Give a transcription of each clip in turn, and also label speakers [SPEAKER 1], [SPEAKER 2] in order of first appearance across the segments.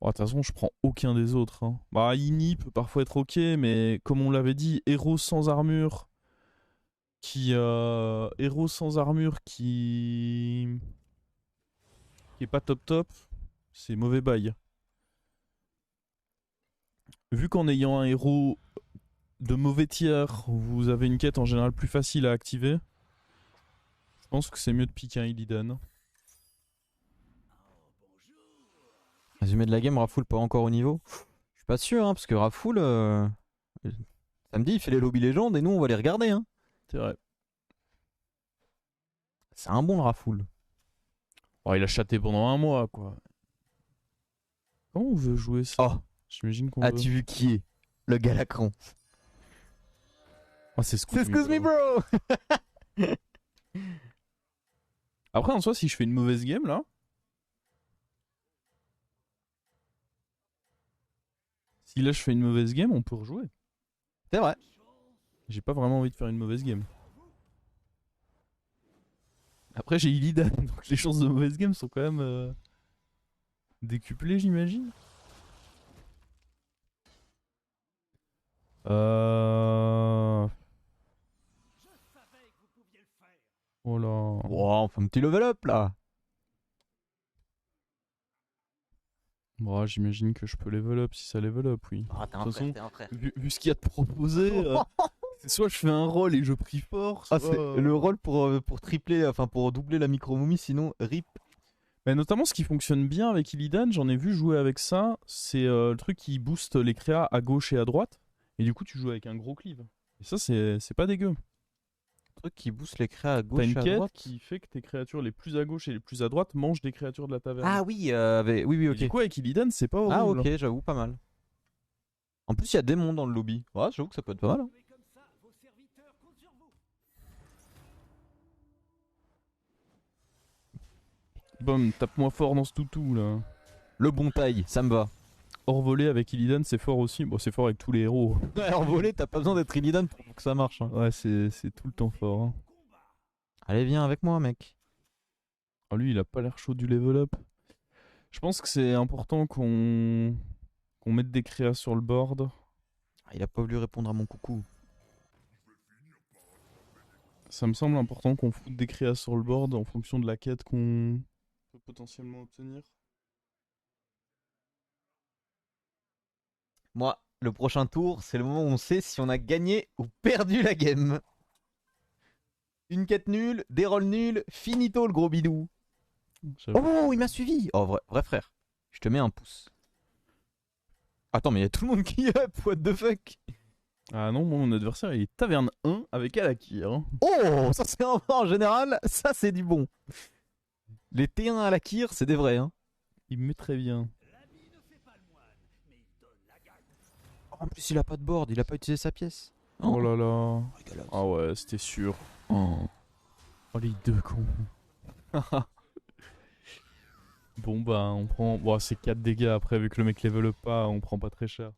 [SPEAKER 1] Oh, de toute façon, je prends aucun des autres, hein. Bah, Ini peut parfois être ok, mais comme on l'avait dit, héros sans armure qui est pas top top, c'est mauvais bail. Vu qu'en ayant un héros de mauvais tiers, vous avez une quête en général plus facile à activer, je pense que c'est mieux de piquer un Illidan.
[SPEAKER 2] Résumé de la game, Rafoul pas encore au niveau. Je suis pas sûr, hein, parce que Rafoul, samedi, il fait les lobbies légendes et nous, on va les regarder. Hein.
[SPEAKER 1] C'est vrai.
[SPEAKER 2] C'est un bon, le Rafoul.
[SPEAKER 1] Oh, il a chaté pendant un mois, quoi. Comment on veut jouer ça?
[SPEAKER 2] Oh,
[SPEAKER 1] J'imagine qu'on veut.
[SPEAKER 2] as-tu vu qui est le Galacron?
[SPEAKER 1] Ah, c'est
[SPEAKER 2] C'est Excuse me, bro!
[SPEAKER 1] Après, en soi, si je fais une mauvaise game, là, si là je fais une mauvaise game, on peut rejouer.
[SPEAKER 2] C'est vrai.
[SPEAKER 1] J'ai pas vraiment envie de faire une mauvaise game. Après, j'ai Illidan, donc les chances de mauvaise game sont quand même décuplées, j'imagine. Euh... Oh là.
[SPEAKER 2] Wow, on fait un petit level up là.
[SPEAKER 1] Bon, j'imagine que je peux level up si ça level up, oui.
[SPEAKER 2] Ah, t'es
[SPEAKER 1] De
[SPEAKER 2] un
[SPEAKER 1] toute
[SPEAKER 2] frère,
[SPEAKER 1] façon,
[SPEAKER 2] t'es un frère.
[SPEAKER 1] vu ce qu'il y a de proposé, c'est soit je fais un roll et je prie fort,
[SPEAKER 2] Ah,
[SPEAKER 1] soit...
[SPEAKER 2] c'est le rôle pour tripler, enfin pour doubler la micro-momie, sinon rip.
[SPEAKER 1] Mais notamment, ce qui fonctionne bien avec Illidan, j'en ai vu jouer avec ça, c'est le truc qui booste les créas à gauche et à droite. Et du coup, tu joues avec un gros cleave. Et ça, c'est pas dégueu.
[SPEAKER 2] Truc qui booste les créas à
[SPEAKER 1] T'as
[SPEAKER 2] gauche
[SPEAKER 1] une
[SPEAKER 2] et à
[SPEAKER 1] quête
[SPEAKER 2] droite.
[SPEAKER 1] qui fait que tes créatures les plus à gauche et les plus à droite mangent des créatures de la taverne.
[SPEAKER 2] Ah oui, oui,
[SPEAKER 1] Et du
[SPEAKER 2] ok.
[SPEAKER 1] coup, avec Illidan, c'est pas
[SPEAKER 2] Ah
[SPEAKER 1] horrible.
[SPEAKER 2] ok, j'avoue, pas mal. En plus, il y a démon dans le lobby. Ouais, j'avoue que ça peut être pas mal. Hein.
[SPEAKER 1] Bom, tape-moi fort dans ce toutou là.
[SPEAKER 2] Le bon taille, ça me va.
[SPEAKER 1] Hors volée avec Illidan, c'est fort aussi. Bon, c'est fort avec tous les héros.
[SPEAKER 2] Ouais, en volée, t'as pas besoin d'être Illidan pour que ça marche. Hein.
[SPEAKER 1] Ouais, c'est tout le temps fort, hein.
[SPEAKER 2] Allez, viens avec moi, mec.
[SPEAKER 1] Ah, lui, il a pas l'air chaud du level up. Je pense que c'est important qu'on mette des créas sur le board.
[SPEAKER 2] Ah, il a pas voulu répondre à mon coucou.
[SPEAKER 1] Ça me semble important qu'on foute des créas sur le board en fonction de la quête qu'on peut potentiellement obtenir.
[SPEAKER 2] Moi, le prochain tour, c'est le moment où on sait si on a gagné ou perdu la game. Une quête nulle, des rolls nuls, finito le gros bidou.
[SPEAKER 1] J'avoue.
[SPEAKER 2] Oh, il m'a suivi. Oh, vrai frère. Je te mets un pouce. Attends, mais il y a tout le monde qui up, what the fuck.
[SPEAKER 1] Ah non, mon adversaire il est taverne 1 avec Alakir, hein.
[SPEAKER 2] Oh, ça c'est en général, ça c'est du bon. Les T1 à la kir, c'est des vrais. Hein.
[SPEAKER 1] Il me met très bien.
[SPEAKER 2] Oh, en plus, il a pas de board, il a pas utilisé sa pièce.
[SPEAKER 1] Oh là là.
[SPEAKER 2] Rigolote.
[SPEAKER 1] Ah ouais, c'était sûr. Oh, oh les deux cons. Bon bah on prend... Bon, c'est 4 dégâts après, vu que le mec level up pas, on prend pas très cher.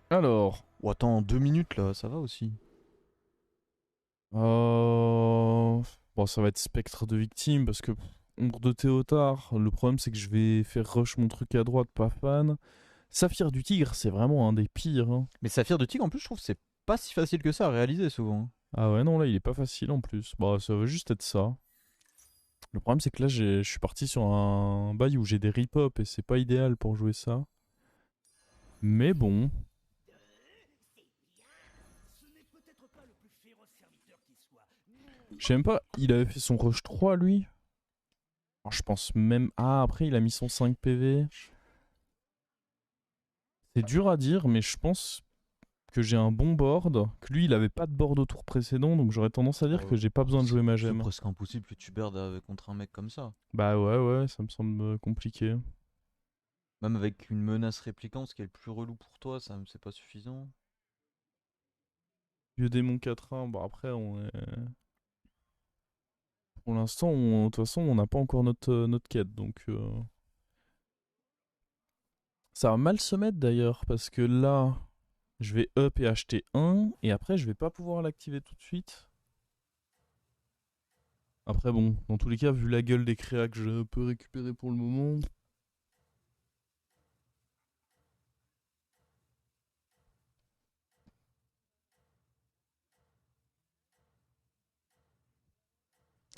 [SPEAKER 1] Alors...
[SPEAKER 2] Oh, attends, 2 minutes là, ça va aussi.
[SPEAKER 1] Bon, ça va être spectre de victime parce que ombre de Théotard, le problème c'est que je vais faire rush mon truc à droite, pas fan. Saphir du Tigre, c'est vraiment un des pires, hein.
[SPEAKER 2] Mais Saphir de Tigre, en plus, je trouve que c'est pas si facile que ça à réaliser souvent.
[SPEAKER 1] Ah ouais, non, là il est pas facile en plus. Bah, ça va juste être ça. Le problème c'est que là je suis parti sur un bail où j'ai des rip-up et c'est pas idéal pour jouer ça. Mais bon. Je sais même pas, il avait fait son rush 3 lui. Alors, je pense même. Ah, après il a mis son 5 PV. C'est dur à dire, mais je pense que j'ai un bon board. Que lui il avait pas de board au tour précédent, donc j'aurais tendance à dire que j'ai pas besoin de jouer ma
[SPEAKER 2] C'est
[SPEAKER 1] gemme.
[SPEAKER 2] presque impossible que tu perdes contre un mec comme ça.
[SPEAKER 1] Bah ouais, ça me semble compliqué.
[SPEAKER 2] Même avec une menace répliquante, ce qui est le plus relou pour toi, ça c'est pas suffisant.
[SPEAKER 1] Vieux démon 4-1, bon après on est... Pour l'instant, de toute façon, on n'a pas encore notre quête, donc... Ça va mal se mettre d'ailleurs, parce que là, Je vais up et acheter un. Et après, je vais pas pouvoir l'activer tout de suite. Après, bon, dans tous les cas, vu la gueule des créas que je peux récupérer pour le moment.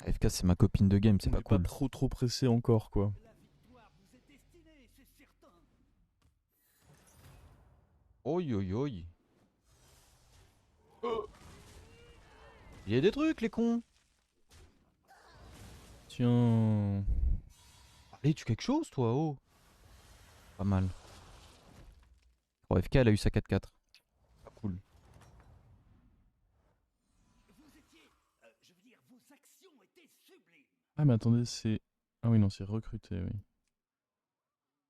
[SPEAKER 2] AFK, c'est ma copine de game, c'est
[SPEAKER 1] On
[SPEAKER 2] pas
[SPEAKER 1] n'est
[SPEAKER 2] cool.
[SPEAKER 1] pas trop pressé encore, quoi.
[SPEAKER 2] Oi oi oi. Il y a des trucs, les cons.
[SPEAKER 1] Tiens.
[SPEAKER 2] Allez, tu quelque chose, toi, oh. Pas mal. Oh, FK, elle a eu sa 4-4. Pas cool.
[SPEAKER 1] Ah, mais attendez, c'est. Ah oui, non, c'est recruté, oui.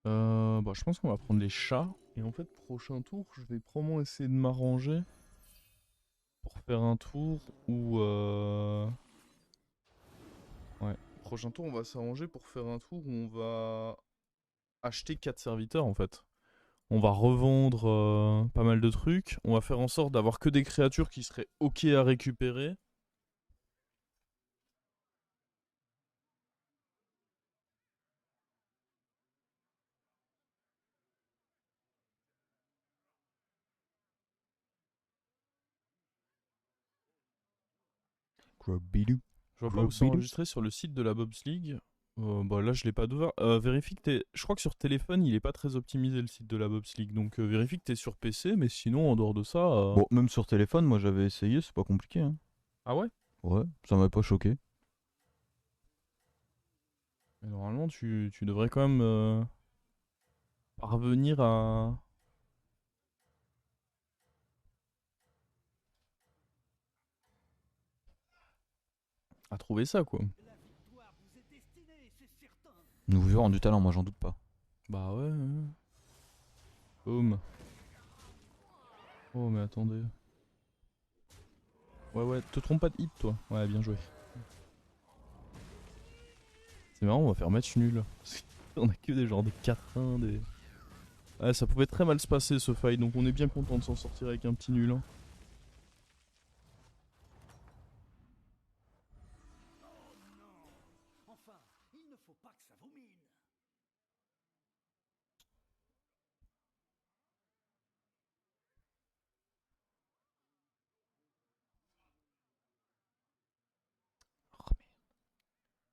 [SPEAKER 1] Bah, je pense qu'on va prendre les chats. Et en fait, prochain tour, je vais probablement essayer de m'arranger pour faire un tour où. Ouais. Prochain tour, on va s'arranger pour faire un tour où on va acheter 4 serviteurs en fait. On va revendre pas mal de trucs. On va faire en sorte d'avoir que des créatures qui seraient ok à récupérer.
[SPEAKER 2] Grubidou.
[SPEAKER 1] Je vois pas où c'est enregistré sur le site de la Bob's League. Bah là, je l'ai pas ouvert. Vérifie que t'es. Je crois que sur téléphone, il est pas très optimisé le site de la Bob's League. Donc vérifie que t'es sur PC, mais sinon, en dehors de ça.
[SPEAKER 2] Bon, même sur téléphone, moi j'avais essayé, c'est pas compliqué. Hein.
[SPEAKER 1] Ah ouais?
[SPEAKER 2] Ouais, ça m'a pas choqué.
[SPEAKER 1] Mais normalement, tu devrais quand même parvenir à trouver ça, quoi.
[SPEAKER 2] Nous verrons du talent, moi j'en doute pas.
[SPEAKER 1] Bah ouais. Boum. Oh, mais attendez. Ouais, te trompe pas de hit, toi. Ouais, bien joué. C'est marrant, on va faire match nul. On a que des genres des 4-1, des. Ouais, ça pouvait très mal se passer ce fight, donc on est bien content de s'en sortir avec un petit nul. Hein. Oh, merde.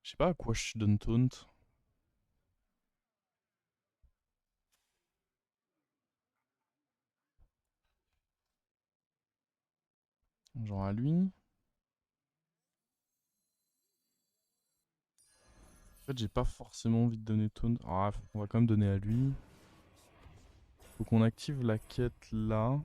[SPEAKER 1] Je sais pas à quoi je donne taunt. Genre à lui. En fait, j'ai pas forcément envie de donner taunt. Ah, on va quand même donner à lui. Faut qu'on active la quête là.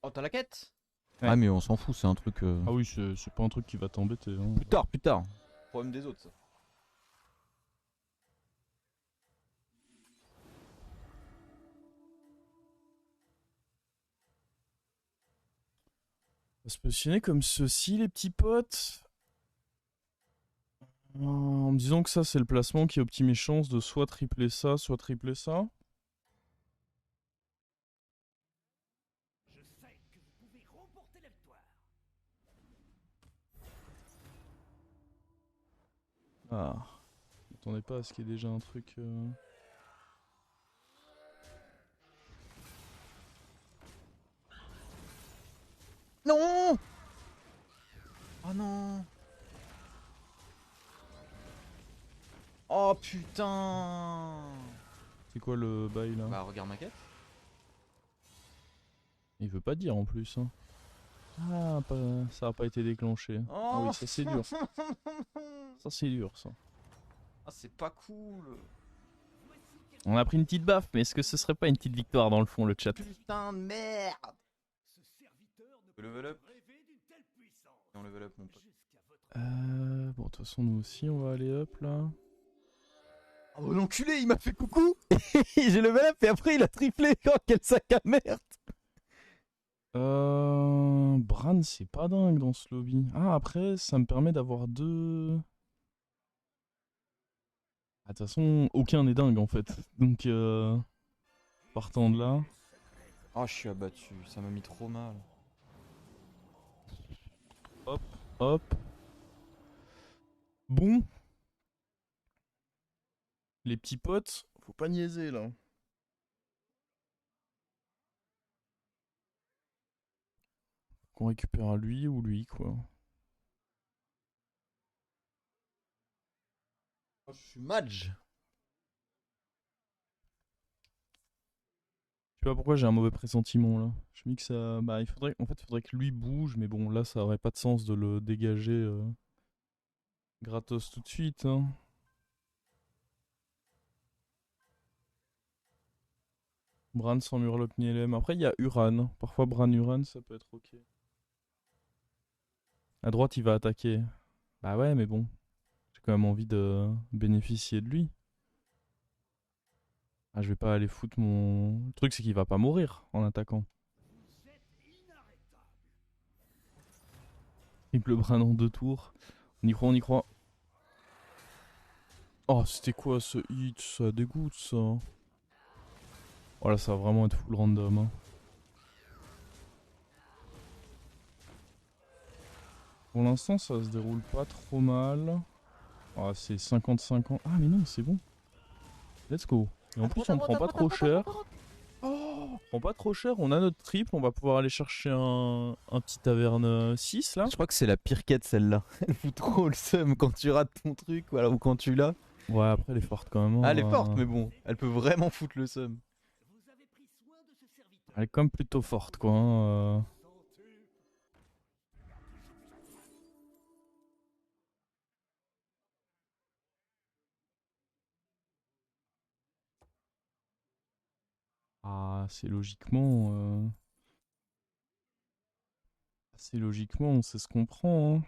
[SPEAKER 2] Oh, t'as la quête?
[SPEAKER 1] Ouais.
[SPEAKER 2] Ah, mais on s'en fout, c'est un truc.
[SPEAKER 1] Ah oui, c'est pas un truc qui va t'embêter. Hein.
[SPEAKER 2] Plus tard. Problème des autres, ça.
[SPEAKER 1] On va se positionner comme ceci, les petits potes. En me disant que ça, c'est le placement qui optimise mes chances de soit tripler ça, soit tripler ça. Ah. Je m'attendais pas à ce qu'il y ait déjà un truc.
[SPEAKER 2] Non! Oh non! Oh putain!
[SPEAKER 1] C'est quoi le bail là?
[SPEAKER 2] Bah, regarde ma quête.
[SPEAKER 1] Il veut pas dire en plus. Hein. Ah, ça a pas été déclenché.
[SPEAKER 2] Oh.
[SPEAKER 1] Ah oui, ça c'est dur. Ça c'est dur ça.
[SPEAKER 2] Ah, c'est pas cool.
[SPEAKER 1] On a pris une petite baffe, mais est-ce que ce serait pas une petite victoire dans le fond, le chat?
[SPEAKER 2] Putain de merde! Level up. Non, level up, mon pote.
[SPEAKER 1] Bon, de toute façon, nous aussi, on va aller up là.
[SPEAKER 2] Oh l'enculé, il m'a fait coucou! J'ai level up et après il a triplé. Oh, quel sac à merde!
[SPEAKER 1] Bran, c'est pas dingue dans ce lobby. Ah, après, ça me permet d'avoir deux. Ah, de toute façon, aucun n'est dingue en fait. Donc, partant de là.
[SPEAKER 2] Oh, je suis abattu, ça m'a mis trop mal.
[SPEAKER 1] Hop, hop. Bon, les petits potes, faut pas niaiser là. Qu'on récupère lui ou lui, quoi.
[SPEAKER 2] Oh, je suis Madge.
[SPEAKER 1] Je sais pas pourquoi j'ai un mauvais pressentiment là. Je me dis que ça. Bah, faudrait que lui bouge, mais bon, là, ça aurait pas de sens de le dégager gratos tout de suite, hein. Bran sans Murloc ni LM. Après, il y a Uran. Parfois, Bran Uran, ça peut être ok. À droite, il va attaquer. Bah ouais, mais bon. J'ai quand même envie de bénéficier de lui. Ah, je vais pas aller foutre mon. Le truc, c'est qu'il va pas mourir en attaquant. Triple Bran en 2 tours. On y croit, on y croit. Oh, c'était quoi ce hit? Ça dégoûte ça. Oh là, ça va vraiment être full random, hein. Pour l'instant, ça se déroule pas trop mal. Ah, c'est 50-50. Ah, mais non, c'est bon. Let's go. Et en plus, on prend pas trop cher. Oh, on prend pas trop cher. On a notre triple. On va pouvoir aller chercher un petit taverne 6 là.
[SPEAKER 2] Je crois que c'est la pire quête celle-là. Elle fout trop le seum quand tu rates ton truc voilà, ou quand tu l'as.
[SPEAKER 1] Ouais, après, elle est forte quand même,
[SPEAKER 2] Ah, elle est
[SPEAKER 1] hein.
[SPEAKER 2] forte, mais bon, elle peut vraiment foutre le seum.
[SPEAKER 1] Elle est quand même plutôt forte, quoi, hein. Ah, c'est logiquement. C'est logiquement, c'est ce qu'on prend, hein.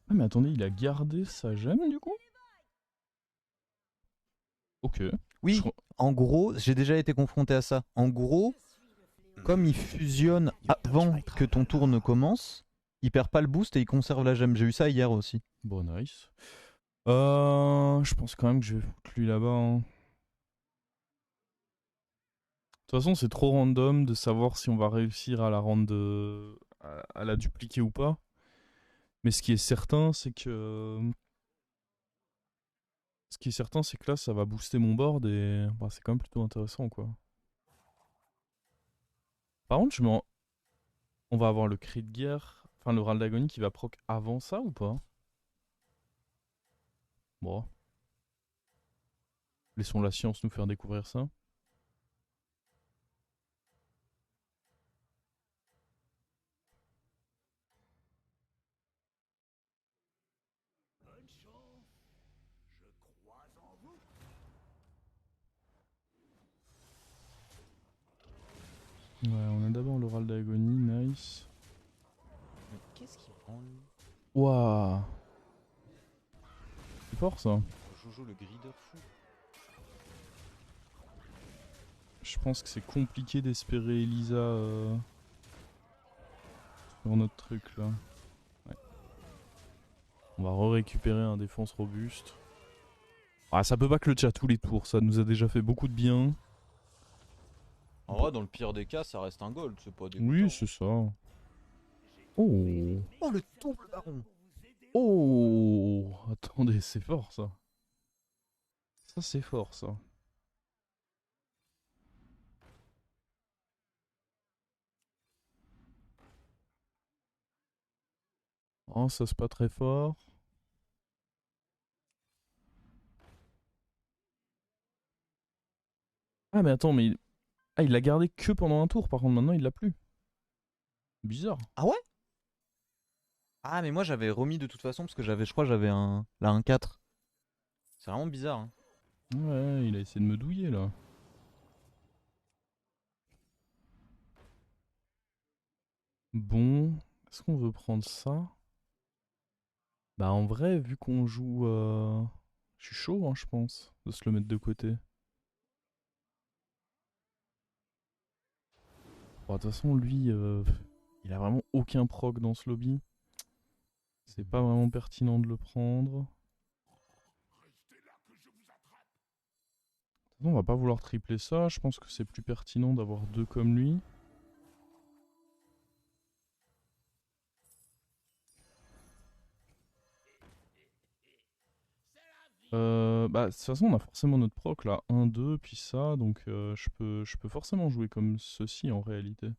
[SPEAKER 1] Ah, mais attendez, il a gardé sa gemme du coup? Ok. Je
[SPEAKER 2] Oui,
[SPEAKER 1] crois-
[SPEAKER 2] en gros, j'ai déjà été confronté à ça. En gros, comme il fusionne avant que ton tour ne commence, il perd pas le boost et il conserve la gemme. J'ai eu ça hier aussi.
[SPEAKER 1] Bon, nice. Je pense quand même que je vais foutre lui là-bas, hein. De toute façon, c'est trop random de savoir si on va réussir à la rendre à la dupliquer ou pas. Mais ce qui est certain, c'est que là, ça va booster mon board et bah, c'est quand même plutôt intéressant, quoi. Par contre, on va avoir le cri de guerre, enfin le râle d'agonie qui va proc avant ça ou pas? Bon, laissons la science nous faire découvrir ça. Ouais, on a d'abord le râle d'agonie, nice.
[SPEAKER 2] Mais qu'est-ce qu'il prend lui?
[SPEAKER 1] Waouh, c'est fort ça.
[SPEAKER 2] Jojo le grideur fou.
[SPEAKER 1] Je pense que c'est compliqué d'espérer Elisa sur notre truc là. Ouais. On va récupérer un défense robuste. Ah, ça peut pas que le chat tous les tours, ça nous a déjà fait beaucoup de bien.
[SPEAKER 2] En vrai, dans le pire des cas, ça reste un gold, c'est pas
[SPEAKER 1] Oui,
[SPEAKER 2] dégoûtant.
[SPEAKER 1] c'est ça. Oh.
[SPEAKER 2] Oh, le double baron!
[SPEAKER 1] Oh. Attendez, c'est fort ça. Ça, c'est fort ça. Oh, ça c'est pas très fort. Ah, mais attends, ah, il l'a gardé que pendant un tour, par contre, maintenant il l'a plus. Bizarre.
[SPEAKER 2] Ah ouais? Ah, mais moi j'avais remis de toute façon parce que je crois, j'avais là un 4. C'est vraiment bizarre, hein.
[SPEAKER 1] Ouais, il a essayé de me douiller là. Bon, est-ce qu'on veut prendre ça? Bah en vrai, vu qu'on joue... Je suis chaud, hein, je pense, de se le mettre de côté. Bon, de toute façon, lui, il a vraiment aucun proc dans ce lobby. C'est pas vraiment pertinent de le prendre. De toute façon, on va pas vouloir tripler ça. Je pense que c'est plus pertinent d'avoir deux comme lui. Bah, de toute façon, on a forcément notre proc là, 1, 2, puis ça, donc je peux forcément jouer comme ceci en réalité.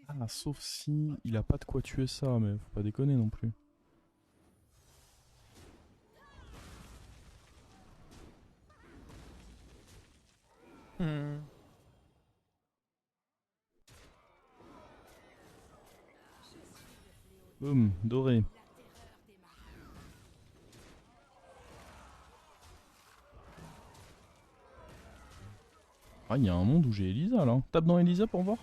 [SPEAKER 1] Ah, sauf si il a pas de quoi tuer ça, mais faut pas déconner non plus.
[SPEAKER 2] Hmm.
[SPEAKER 1] Boum, doré. Ah, il y a un monde où j'ai Elisa là. Tape dans Elisa pour voir.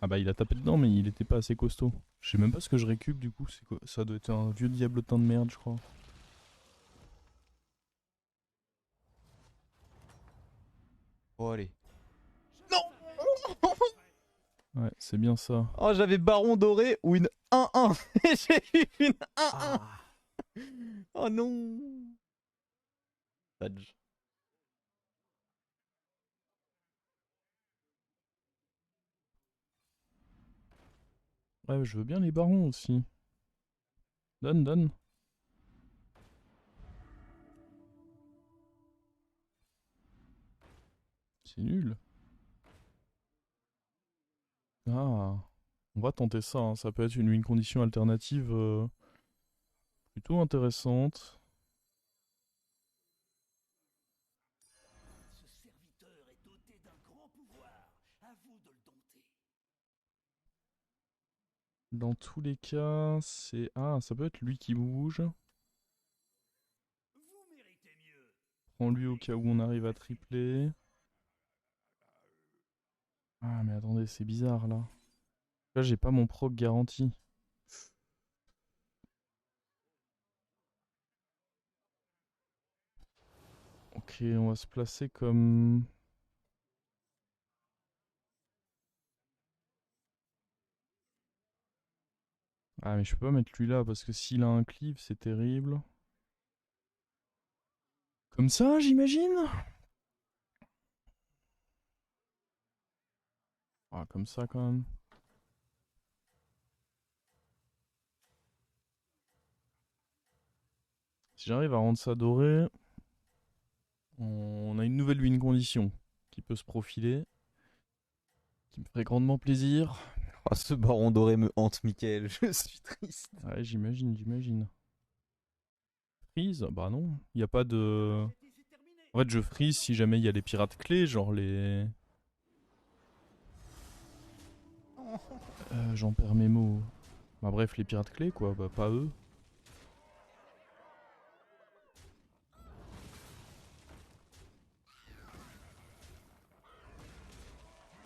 [SPEAKER 1] Ah bah il a tapé dedans, mais il était pas assez costaud. Je sais même pas ce que je récup du coup. C'est quoi? Ça doit être un vieux diablotin de merde, je crois.
[SPEAKER 2] Bon, allez.
[SPEAKER 1] Ouais, c'est bien ça.
[SPEAKER 2] Oh, j'avais Baron Doré ou une 1-1. J'ai eu une 1-1. Oh non. Badge.
[SPEAKER 1] Ouais, je veux bien les barons aussi. Donne, donne. C'est nul. Ah, on va tenter ça, hein. Ça peut être une condition alternative plutôt intéressante. Dans tous les cas, c'est... Ah, ça peut être lui qui bouge. Prends lui au cas où on arrive à tripler. Ah, mais attendez, c'est bizarre là. Là, j'ai pas mon proc garanti. Ok, on va se placer comme... Ah, mais je peux pas mettre lui là parce que s'il a un cleave, c'est terrible. Comme ça, j'imagine? Ah, comme ça quand même. Si j'arrive à rendre ça doré, on a une nouvelle win condition qui peut se profiler, qui me ferait grandement plaisir.
[SPEAKER 2] Oh, ce Baron Doré me hante, Michael. Je suis triste.
[SPEAKER 1] Ouais, j'imagine, j'imagine. Freeze? Bah non, il y a pas de... En fait, je freeze si jamais il y a les pirates clés, genre les... J'en perds mes mots. Bah bref, les pirates clés quoi, bah pas eux.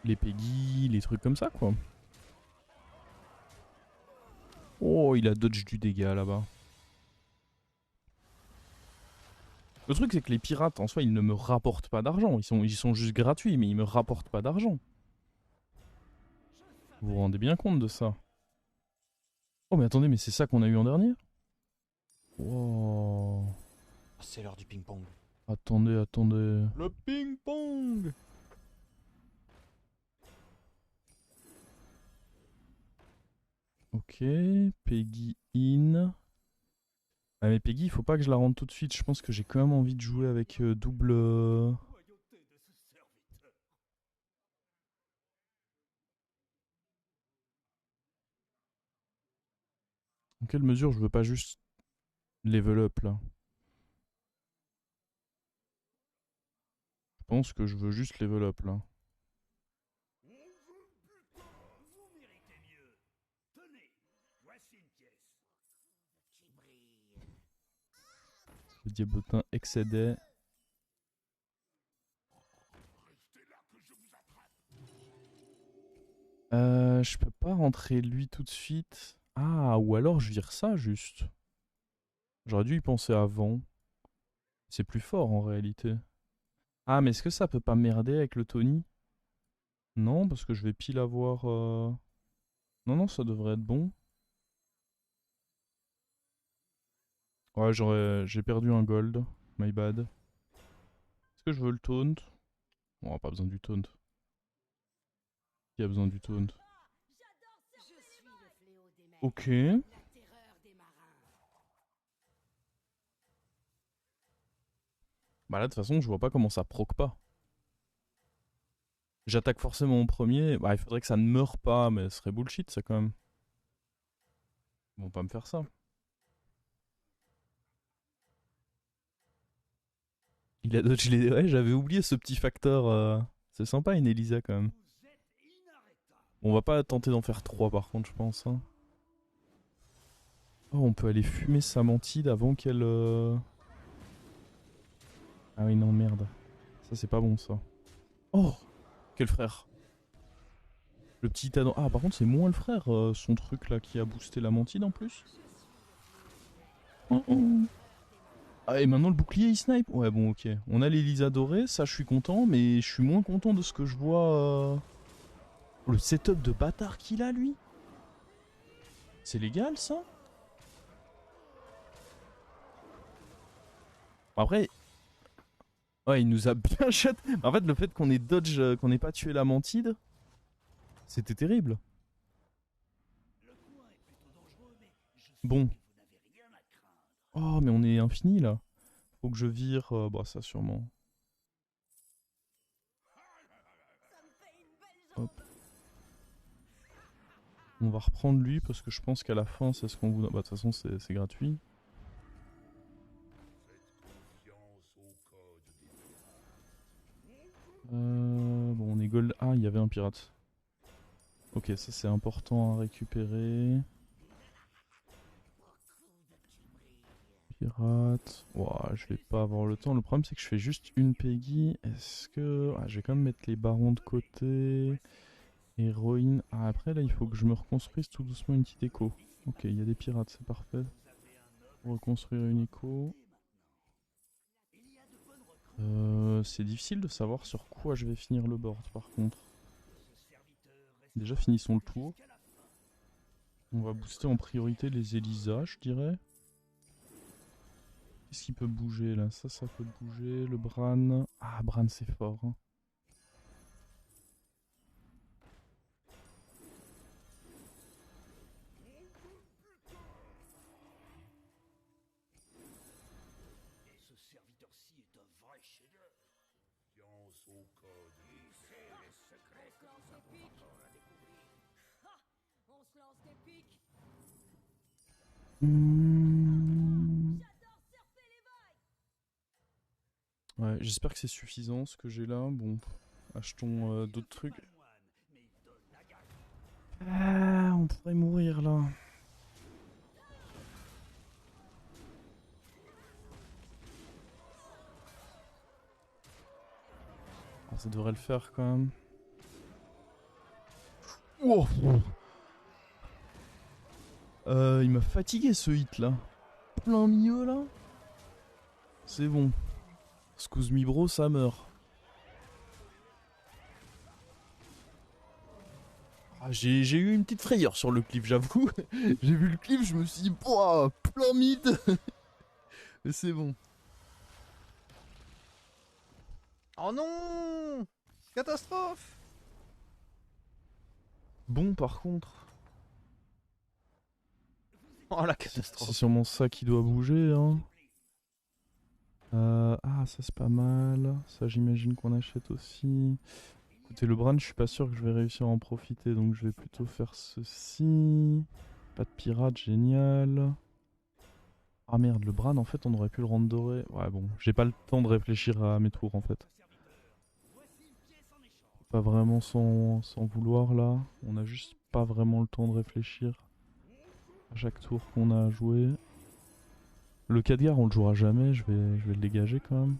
[SPEAKER 1] Les Peggy, les trucs comme ça quoi. Oh, il a dodge du dégât là-bas. Le truc c'est que les pirates en soi ils ne me rapportent pas d'argent. Ils sont juste gratuits mais ils me rapportent pas d'argent. Vous vous rendez bien compte de ça? Oh mais attendez, mais c'est ça qu'on a eu en dernier? Wow.
[SPEAKER 2] C'est l'heure du ping-pong.
[SPEAKER 1] Attendez, attendez.
[SPEAKER 2] Le ping-pong.
[SPEAKER 1] Ok, Peggy in. Ah mais Peggy, il faut pas que je la rende tout de suite. Je pense que j'ai quand même envie de jouer avec double... En quelle mesure je veux pas juste level up là? Je pense que je veux juste level up là. Le diablotin excédait. Je peux pas rentrer lui tout de suite. Ah, ou alors je vire ça juste. J'aurais dû y penser avant. C'est plus fort en réalité. Ah, mais est-ce que ça peut pas merder avec le Tony? Non, parce que je vais pile avoir... Non, non, ça devrait être bon. Ouais, j'ai perdu un gold. My bad. Est-ce que je veux le taunt? Bon, pas besoin du taunt. Qui a besoin du taunt? Ok. Bah là, de toute façon, je vois pas comment ça proc pas. J'attaque forcément en premier. Bah, il faudrait que ça ne meure pas, mais ce serait bullshit, ça, quand même. Ils vont pas me faire ça. Il a dodge les... Ouais, j'avais oublié ce petit facteur. C'est sympa, une Elisa, quand même. Bon, on va pas tenter d'en faire 3, par contre, je pense. Hein. Oh, on peut aller fumer sa mantide avant qu'elle... Ah oui, non, merde. Ça, c'est pas bon, ça. Oh! Quel frère! Le petit Adam. Ah, par contre, c'est moins le frère, son truc là qui a boosté la mantide en plus. Oh, oh. Ah, et maintenant le bouclier il snipe. Ouais, bon, ok. On a l'Elisa dorée, ça je suis content, mais je suis moins content de ce que je vois. Le setup de bâtard qu'il a lui. C'est légal ça? Après, ouais, il nous a bien shot. En fait, le fait qu'on ait dodge, qu'on ait pas tué la mantide, c'était terrible. Bon. Oh, mais on est infini là. Faut que je vire. Bah, ça sûrement. Hop. On va reprendre lui parce que je pense qu'à la fin, c'est ce qu'on vous. Bah, de toute façon, c'est gratuit. Bon, on est gold. Ah, il y avait un pirate. Ok, ça c'est important à récupérer. Pirate. Ouah, je vais pas avoir le temps. Le problème c'est que je fais juste une Peggy. Est-ce que... Ah, je vais quand même mettre les barons de côté. Héroïne. Ah, après là il faut que je me reconstruise tout doucement une petite écho. Ok, il y a des pirates, c'est parfait. Reconstruire une écho. C'est difficile de savoir sur quoi je vais finir le board par contre. Déjà finissons le tour. On va booster en priorité les Elisa, je dirais. Qu'est-ce qui peut bouger là? Ça peut bouger. Le Bran. Ah, Bran c'est fort. Hein. Ouais, j'espère que c'est suffisant ce que j'ai là. Bon, achetons d'autres trucs. Ah, on pourrait mourir là. Ah, ça devrait le faire quand même. Oh. Il m'a fatigué ce hit là. Plein milieu là. C'est bon. Excuse me bro, ça meurt. Ah, j'ai eu une petite frayeur sur le clip, j'avoue. J'ai vu le clip, je me suis dit, pouah, plein mid. Mais c'est bon.
[SPEAKER 2] Oh non! Catastrophe!
[SPEAKER 1] Bon, par contre.
[SPEAKER 2] Oh la
[SPEAKER 1] C'est
[SPEAKER 2] catastrophe!
[SPEAKER 1] sûrement ça qui doit bouger, hein. Ah, ça c'est pas mal. Ça, j'imagine qu'on achète aussi. Écoutez, le Bran, je suis pas sûr que je vais réussir à en profiter, donc je vais plutôt faire ceci. Pas de pirate, génial. Ah merde, le Bran, en fait, on aurait pu le rendre doré. Ouais, bon, j'ai pas le temps de réfléchir à mes tours, en fait. Pas vraiment sans vouloir, là. On a juste pas vraiment le temps de réfléchir à chaque tour qu'on a à jouer. Le Khadgar, on le jouera jamais, je vais le dégager quand même.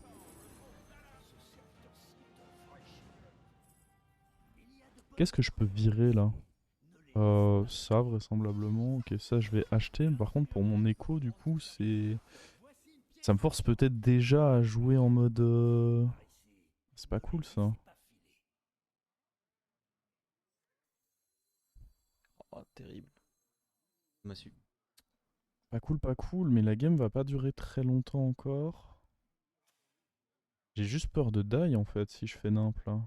[SPEAKER 1] Qu'est-ce que je peux virer, là? Ça vraisemblablement. Ok, ça je vais acheter. Par contre, pour mon écho, du coup, c'est. Ça me force peut-être déjà à jouer en mode. C'est pas cool ça.
[SPEAKER 2] Oh, terrible. M'a su.
[SPEAKER 1] Pas cool, mais la game va pas durer très longtemps encore. J'ai juste peur de die en fait si je fais nimp là.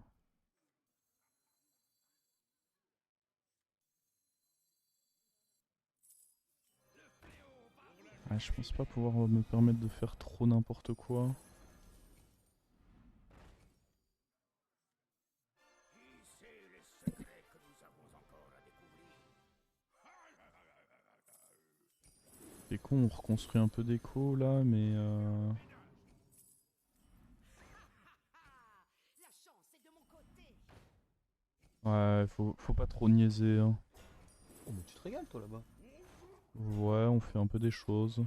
[SPEAKER 1] Ah, je pense pas pouvoir me permettre de faire trop n'importe quoi. C'est con, on reconstruit un peu d'écho là, mais ouais, faut pas trop niaiser, hein.
[SPEAKER 2] Oh, mais tu te régales toi là-bas.
[SPEAKER 1] Ouais, on fait un peu des choses.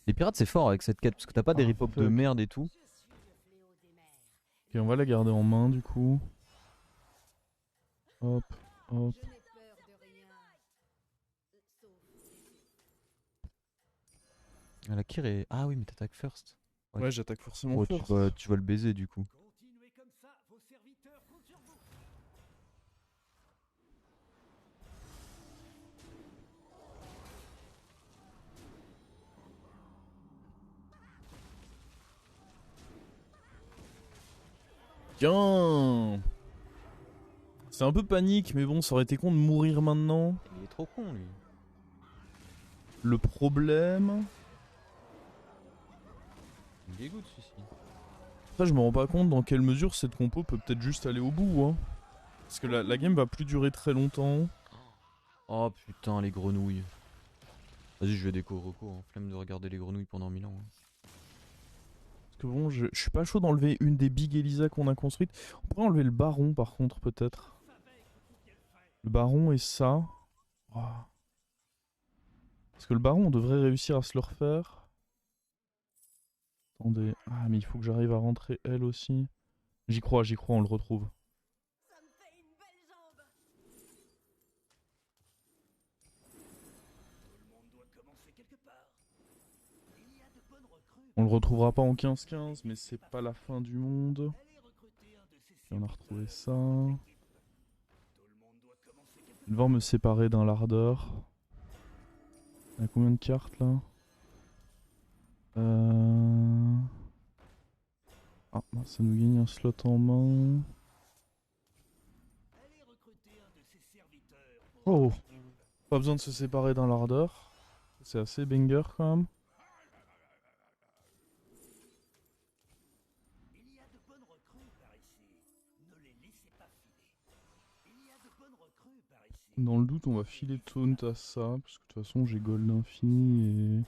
[SPEAKER 2] Les pirates c'est fort avec cette quête parce que t'as pas des
[SPEAKER 1] Ah,
[SPEAKER 2] rip-hop de
[SPEAKER 1] fuck.
[SPEAKER 2] merde et tout.
[SPEAKER 1] Ok, on va la garder en main du coup. Hop, hop.
[SPEAKER 2] Ah, la Kyr est. Ah oui, mais t'attaques first. Ouais,
[SPEAKER 1] Ouais, j'attaque forcément
[SPEAKER 2] ouais,
[SPEAKER 1] first.
[SPEAKER 2] tu vas le baiser du coup.
[SPEAKER 1] Tiens! C'est un peu panique, mais bon, ça aurait été con de mourir maintenant.
[SPEAKER 2] Il est trop con lui.
[SPEAKER 1] Le problème.
[SPEAKER 2] Il me dégoûte celui-ci.
[SPEAKER 1] Après, je me rends pas compte dans quelle mesure cette compo peut peut-être juste aller au bout, hein. Parce que la game va plus durer très longtemps.
[SPEAKER 2] Oh putain, les grenouilles. Vas-y, je vais déco reco, hein. Flemme de regarder les grenouilles pendant 1000 ans, hein.
[SPEAKER 1] Parce que bon, je suis pas chaud d'enlever une des Big Elisa qu'on a construites. On pourrait enlever le baron par contre, peut-être. Le baron et ça. Oh. Parce que le baron, on devrait réussir à se le refaire. Attendez. Ah, mais il faut que j'arrive à rentrer elle aussi. J'y crois, on le retrouve. On le retrouvera pas en 15-15, mais c'est pas la fin du monde. Et on a retrouvé ça. Je vais devoir me séparer d'un lardeur. On a combien de cartes là? Ah, ça nous gagne un slot en main. Oh! Pas besoin de se séparer d'un lardeur. C'est assez banger quand même. Dans le doute, on va filer taunt à ça, parce que de toute façon, j'ai gold infini et.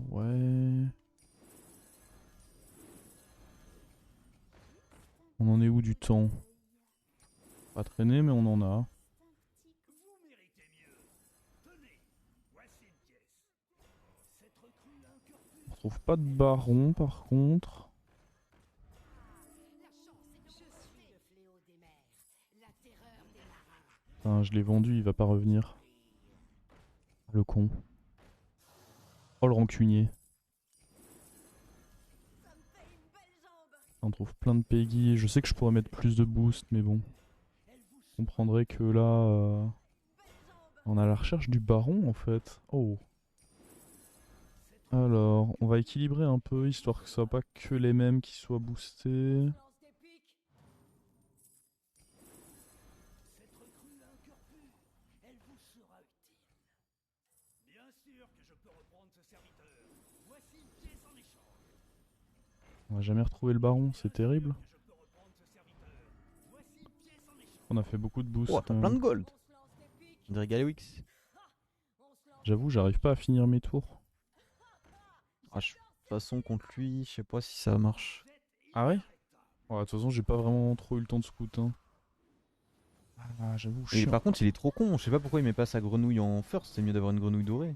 [SPEAKER 1] Ouais. On en est où du temps? Pas traîner, mais on en a. On retrouve pas de baron par contre. Putain, je l'ai vendu, il va pas revenir. Le con. Oh le rancunier. On trouve plein de Peggy. Je sais que je pourrais mettre plus de boost, mais bon. Vous comprendrez que là, on a la recherche du baron en fait. Oh. Alors, on va équilibrer un peu, histoire que ce soit pas que les mêmes qui soient boostés. On va jamais retrouver le baron, c'est terrible. On a fait beaucoup de boost
[SPEAKER 2] Oh,
[SPEAKER 1] quand
[SPEAKER 2] t'as plein
[SPEAKER 1] même.
[SPEAKER 2] de gold. On dirait Galewix.
[SPEAKER 1] J'avoue, j'arrive pas à finir mes tours.
[SPEAKER 2] Ah, de toute façon, contre lui, je sais pas si ça marche.
[SPEAKER 1] Ah ouais? Ouais, de toute façon, j'ai pas vraiment trop eu le temps de scout. Hein. Ah, j'avoue,
[SPEAKER 2] Et
[SPEAKER 1] chiant.
[SPEAKER 2] par contre, il est trop con. Je sais pas pourquoi il met pas sa grenouille en first. C'est mieux d'avoir une grenouille dorée.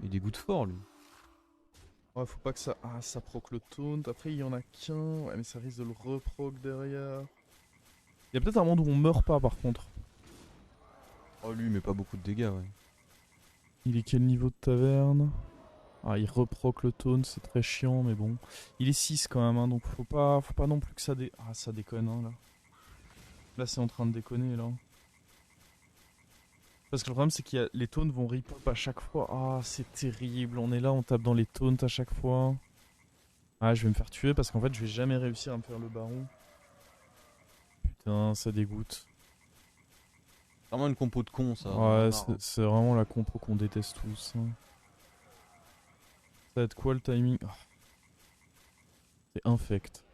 [SPEAKER 2] Il dégoûte fort, lui.
[SPEAKER 1] Ouais, faut pas que ça... Ah, ça proc le taunt. Après, il y en a qu'un. Ouais, mais ça risque de le reproc derrière. Il y a peut-être un monde où on meurt pas, par contre.
[SPEAKER 2] Oh, lui, il met pas beaucoup de dégâts, ouais.
[SPEAKER 1] Il est quel niveau de taverne? Ah, il reproc le taunt, c'est très chiant, mais bon. Il est 6 quand même, hein, donc faut pas non plus que ça dé... Ah, ça déconne, hein, là. Là, c'est en train de déconner, là. Parce que le problème, c'est que les taunts vont rip-up à chaque fois. Ah, c'est terrible. On est là, on tape dans les taunts à chaque fois. Ah, je vais me faire tuer parce qu'en fait, je vais jamais réussir à me faire le baron. Putain, ça dégoûte.
[SPEAKER 2] C'est vraiment une compo de con, ça.
[SPEAKER 1] Ouais, c'est vraiment la compo qu'on déteste tous, hein. Ça va être quoi le timing? Ah, c'est infect.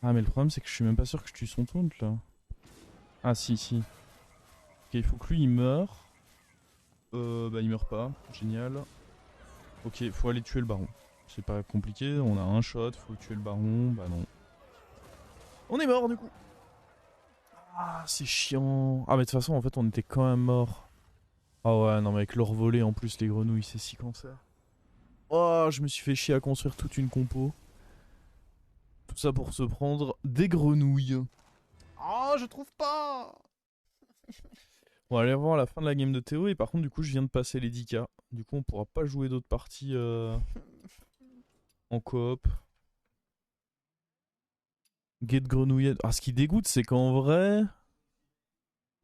[SPEAKER 1] Ah, mais le problème, c'est que je suis même pas sûr que je tue son taunt, là. Ah, si, si. Ok, il faut que lui, il meure. Bah, il meurt pas. Génial. Ok, faut aller tuer le baron. C'est pas compliqué, on a un shot, faut tuer le baron. Bah non. On est mort, du coup. Ah, c'est chiant. Ah, mais de toute façon, en fait, on était quand même mort. Ah ouais, non, mais avec leur volet en plus, les grenouilles, c'est si cancer. Oh, je me suis fait chier à construire toute une compo. Tout ça pour se prendre des grenouilles. Ah, je trouve pas. On va aller voir la fin de la game de Théo. Et par contre, du coup, je viens de passer les 10K. Du coup, on pourra pas jouer d'autres parties en coop. Get grenouillette. Ah, ce qui dégoûte, c'est qu'en vrai,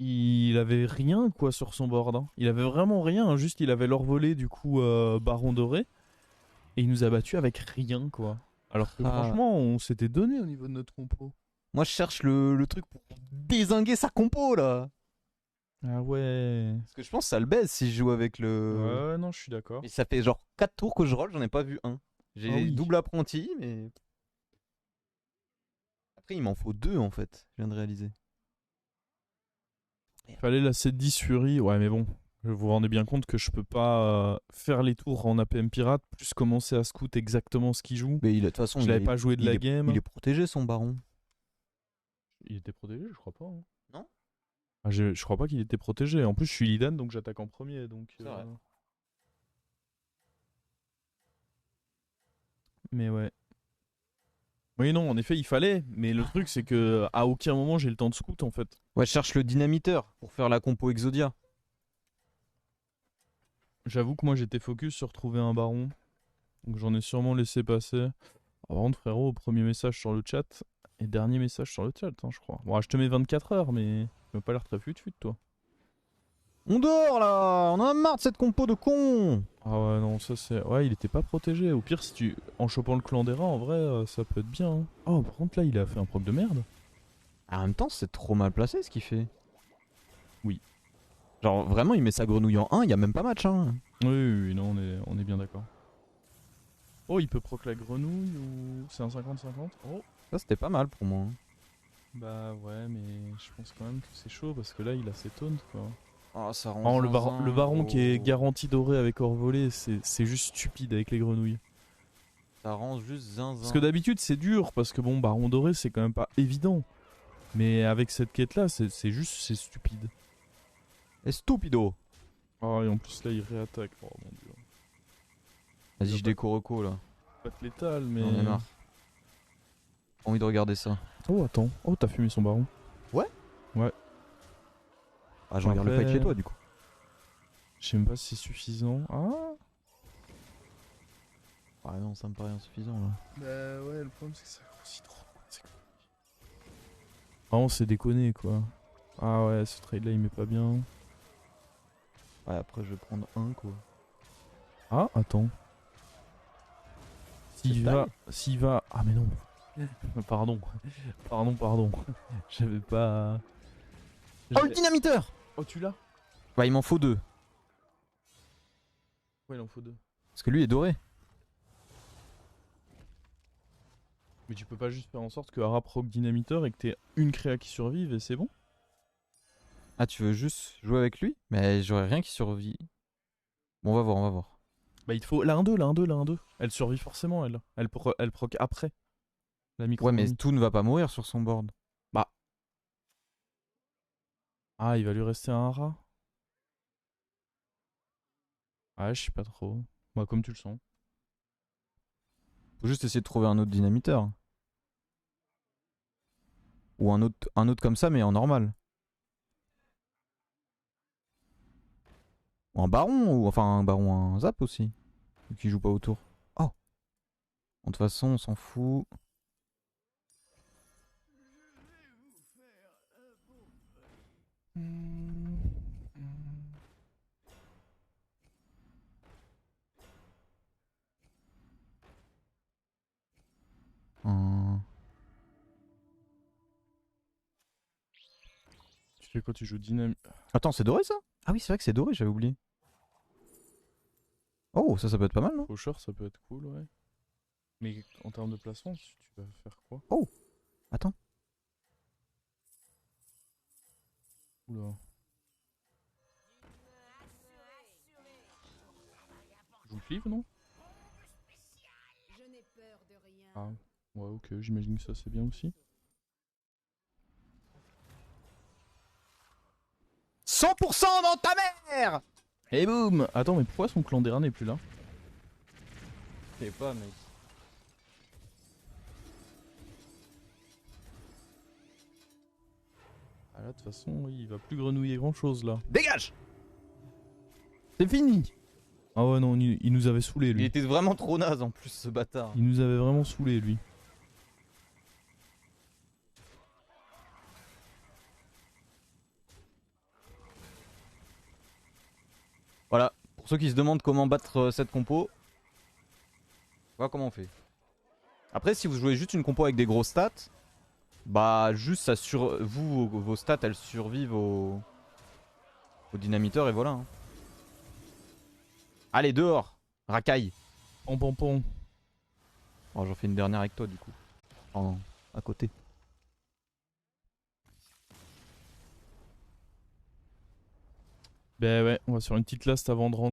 [SPEAKER 1] il avait rien quoi sur son board, hein. Il avait vraiment rien, hein. Juste il avait leur volé du coup Baron Doré. Et il nous a battu avec rien quoi. Alors que
[SPEAKER 2] Ah.
[SPEAKER 1] franchement, on s'était donné au niveau de notre compo.
[SPEAKER 2] Moi, je cherche le truc pour dézinguer sa compo, là.
[SPEAKER 1] Ah ouais.
[SPEAKER 2] Parce que je pense que ça le baise si je joue avec le...
[SPEAKER 1] Ouais, non, je suis d'accord.
[SPEAKER 2] Et ça fait genre 4 tours que je roll, j'en ai pas vu un.
[SPEAKER 1] Ah
[SPEAKER 2] J'ai
[SPEAKER 1] oui.
[SPEAKER 2] double apprenti, mais... Après, il m'en faut 2 en fait, je viens de réaliser.
[SPEAKER 1] Fallait la 7-10 Fury. Ouais, mais bon. Vous vous rendez bien compte que je peux pas faire les tours en APM pirate, plus commencer à scout exactement ce qu'il joue.
[SPEAKER 2] Mais il, de toute façon,
[SPEAKER 1] Je l'avais pas joué de la game.
[SPEAKER 2] il est protégé, son baron.
[SPEAKER 1] Il était protégé, je crois pas, hein.
[SPEAKER 2] Non.
[SPEAKER 1] Ah, je crois pas qu'il était protégé. En plus, je suis Lidan, donc j'attaque en premier. Donc,
[SPEAKER 2] C'est vrai.
[SPEAKER 1] Mais ouais. Oui, non, en effet, il fallait. Mais le truc, c'est que à aucun moment j'ai le temps de scout en fait.
[SPEAKER 2] Ouais, je cherche le dynamiteur pour faire la compo Exodia.
[SPEAKER 1] J'avoue que moi j'étais focus sur trouver un baron. Donc j'en ai sûrement laissé passer. Ah, par contre, frérot, premier message sur le chat. Et dernier message sur le chat, hein, je crois. Bon, je te mets 24 heures, mais tu m'as pas l'air très fut toi.
[SPEAKER 2] On dort là. On en a marre de cette compo de con.
[SPEAKER 1] Ah ouais, non, ça c'est. Ouais, il était pas protégé. Au pire, si tu. En chopant le clan des rats, en vrai, ça peut être bien, hein. Oh, par contre, là, il a fait un proc de merde.
[SPEAKER 2] En même temps, c'est trop mal placé ce qu'il fait.
[SPEAKER 1] Oui.
[SPEAKER 2] Genre, vraiment, il met sa grenouille en 1, il y a même pas match, hein.
[SPEAKER 1] Oui, oui, oui, non, on est bien d'accord. Oh, il peut proc la grenouille ou. C'est un 50-50. Oh.
[SPEAKER 2] Ça, c'était pas mal pour moi.
[SPEAKER 1] Bah ouais, mais je pense quand même que c'est chaud parce que là, il a ses taunts, quoi.
[SPEAKER 2] Oh, ça rend
[SPEAKER 1] Oh,
[SPEAKER 2] zinzin,
[SPEAKER 1] le baron qui est
[SPEAKER 2] gros.
[SPEAKER 1] garanti doré avec or volé, c'est juste stupide avec les grenouilles.
[SPEAKER 2] Ça rend juste zinzin.
[SPEAKER 1] Parce que d'habitude, c'est dur, parce que bon, baron doré, c'est quand même pas évident. Mais avec cette quête-là, c'est stupide.
[SPEAKER 2] Stupido.
[SPEAKER 1] Oh, et en plus, là, il réattaque. Oh mon dieu.
[SPEAKER 2] Vas-y, je déco reco là.
[SPEAKER 1] Pas de létal, mais.
[SPEAKER 2] J'en ai marre. Pas envie de regarder ça.
[SPEAKER 1] Oh, attends. Oh, t'as fumé son baron.
[SPEAKER 2] Ah, je regarde le fight chez toi du coup.
[SPEAKER 1] Je sais même pas si c'est suffisant. Ah.
[SPEAKER 2] Ah non, ça me paraît insuffisant là.
[SPEAKER 1] Bah ouais, le problème c'est que ça grossit trop. Vraiment, c'est déconné quoi. Ah ouais, ce trade là il met pas bien.
[SPEAKER 2] Ouais, après je vais prendre un quoi.
[SPEAKER 1] Ah, attends. S'il
[SPEAKER 2] C'est
[SPEAKER 1] va. S'il va. Ah, mais non. Pardon. Pardon. J'avais pas.
[SPEAKER 2] Oh, le dynamiteur.
[SPEAKER 1] Oh, tu l'as?
[SPEAKER 2] Bah, il m'en faut 2.
[SPEAKER 1] Ouais, il en faut 2.
[SPEAKER 2] Parce que lui est doré.
[SPEAKER 1] Mais tu peux pas juste faire en sorte que Ara proc dynamiteur et que t'aies une créa qui survive et c'est bon?
[SPEAKER 2] Ah, tu veux juste jouer avec lui? Mais j'aurais rien qui survit. Bon, on va voir.
[SPEAKER 1] Bah, il te faut la 1-2, la 1-2, la 1-2. Elle survit forcément, elle. Elle proc après. La micro.
[SPEAKER 2] Ouais, mais tout ne va pas mourir sur son board.
[SPEAKER 1] Bah. Ah, il va lui rester un rat. Ouais, je sais pas trop. Bah, comme tu le sens.
[SPEAKER 2] Faut juste essayer de trouver un autre dynamiteur. Ou un autre comme ça, mais en normal. Ou un baron, ou enfin un baron, un zap aussi. Qui joue pas autour. Oh! De toute façon, on s'en fout. Hum.
[SPEAKER 1] Tu fais quoi? Tu joues dynamique?
[SPEAKER 2] Attends, c'est doré ça? Ah oui, c'est vrai que c'est doré, j'avais oublié. Oh, ça peut être pas mal, non?
[SPEAKER 1] Faucheur, ça peut être cool, ouais. Mais en termes de placement, tu vas faire quoi?
[SPEAKER 2] Oh! Attends.
[SPEAKER 1] Oula. Tu joues le cleave, non? Ah, ouais, ok, j'imagine que ça c'est bien aussi.
[SPEAKER 2] 100% dans ta mère!
[SPEAKER 1] Et boum! Attends, mais pourquoi son clan d'air n'est plus là?
[SPEAKER 2] Je sais pas, mec.
[SPEAKER 1] Ah là, de toute façon, oui, il va plus grenouiller grand chose là.
[SPEAKER 2] Dégage!
[SPEAKER 1] C'est fini! Ah ouais, non, il nous avait saoulé
[SPEAKER 2] Il
[SPEAKER 1] lui.
[SPEAKER 2] était vraiment trop naze en plus, ce bâtard.
[SPEAKER 1] Il nous avait vraiment saoulé lui.
[SPEAKER 2] Voilà, pour ceux qui se demandent comment battre cette compo, voilà comment on fait. Après, si vous jouez juste une compo avec des gros stats, bah juste ça vos stats elles survivent au dynamiteur et voilà. Hein. Allez, dehors, racaille.
[SPEAKER 1] Pom pom pom.
[SPEAKER 2] Oh, j'en fais une dernière avec toi du coup. À côté.
[SPEAKER 1] Ben ouais, on va sur une petite last avant de rentrer.